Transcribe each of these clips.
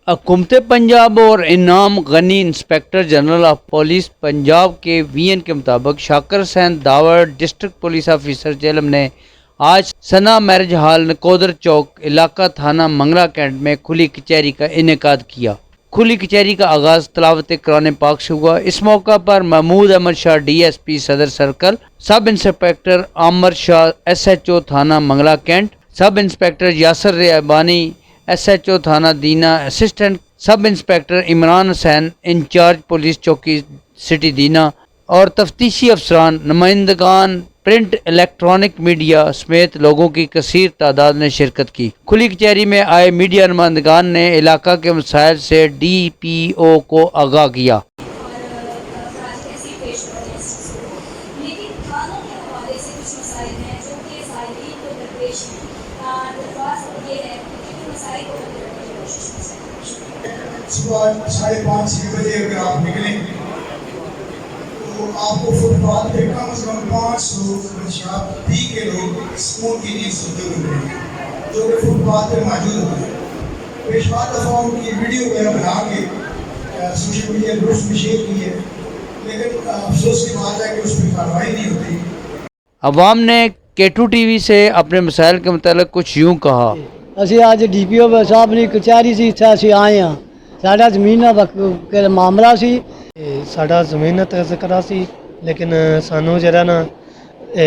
हुकूमत पंजाब और Inam Ghani inspector general of police Punjab के वीएन के मुताबिक Shakir Hussain Dawar district police officer Jhelum ने आज सना मैरिज हॉल नकोदर चौक इलाका थाना मंगला कैंट में खुली कचहरी का इनेकाद किया। खुली कचहरी का आगाज तलावत कुरान पाक से हुआ। इस मौका पर Mahmood Ahmad Shah DSP Sadar circle, sub inspector Amir Shah SHO थाना Mangla cantt, sub inspector Yasir Rabbani SHO थाना Dina, assistant sub inspector Imran Hussain incharge police चौकी सिटी दीना और तफ्तीशी अफसरान, नुमाइंदगान प्रिंट इलेक्ट्रॉनिक मीडिया समेत लोगों की कसीर तादाद ने शिरकत की। खुली कचहरी में आए मीडिया नुमाइंदगान ने इलाका के मसाइल से डीपीओ को आगाह किया। सुबह 5:30-6 बजे अगर आप निकलें तो आपको फुटपाथ पे कम से कम 500 शराब पी के लोग सुकून की नींद सोते हुए मिलेंगे जो कि फुटपाथ पे मौजूद होते हैं। पेशवा दफ़ा उनकी वीडियो वगैरह बना के सोशल मीडिया ग्रुप्स में शेयर की है, लेकिन अफसोस की बात है कि उस पर कार्रवाई नहीं होती। अवाम ने K2 टीवी से अपने मसाइल के मुतालिक कुछ यूँ कहा। ਅਸੀਂ ਅੱਜ ਡੀਪੀਓ ਸਾਹਿਬ ਦੀ ਕਚਹਿਰੀ ਸੀ, ਇੱਥੇ ਅਸੀਂ ਆਏ ਹਾਂ। ਸਾਡਾ ਜ਼ਮੀਨ ਦਾ ਮਾਮਲਾ ਸੀ, ਸਾਡਾ ਜ਼ਮੀਨ ਦਾ ਤਜ਼ਕਰਾ ਸੀ, ਲੇਕਿਨ ਸਾਨੂੰ ਜਿਹੜਾ ਨਾ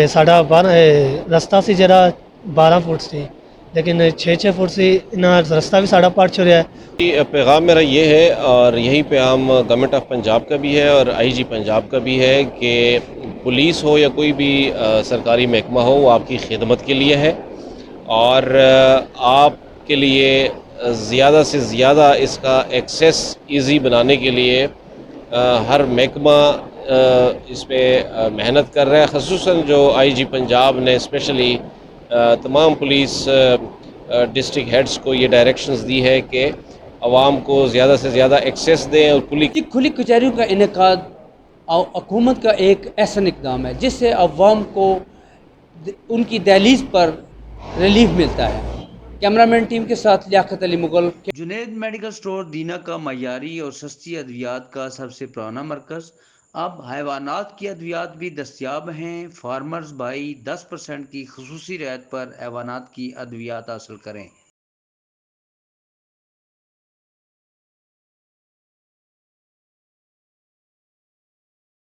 ਸਾਡਾ ਰਸਤਾ ਸੀ ਜਿਹੜਾ 12 ਫੁੱਟ ਸੀ, लेकिन 6-6 फुट से ना रास्ता भी साढ़ा पार छुड़ा है। पैगाम मेरा ये है और यही पैगाम गवर्नमेंट ऑफ पंजाब का भी है और आईजी पंजाब का भी है कि पुलिस हो या कोई भी सरकारी महकमा हो, वो आपकी खिदमत के लिए है और आपके लिए ज़्यादा से ज़्यादा इसका एक्सेस इजी बनाने के लिए हर महकमा इस पर मेहनत कर रहा है। ख़ुसूसन जो आईजी पंजाब ने स्पेशली तमाम पुलिस डिस्ट्रिक्ट हेड्स को ये डायरेक्शंस दी है कि आवाम को ज़्यादा से ज़्यादा एक्सेस दें और खुली कचहरियों का इनेकाद हुकूमत का एक ऐसा इक़दाम है जिससे अवाम को उनकी दहलीज पर रिलीफ मिलता है। कैमरामैन टीम के साथ लियाकत अली मुगल। जुनैद मेडिकल स्टोर दीना का मयारी और सस्ती अद्वियात का सबसे पुराना मरकज़। अब हैवानात की अद्वियात भी दस्तयाब हैं। फार्मर्स भाई 10% की खुसूसी रियायत पर हैवानात की अद्वियात हासिल करें।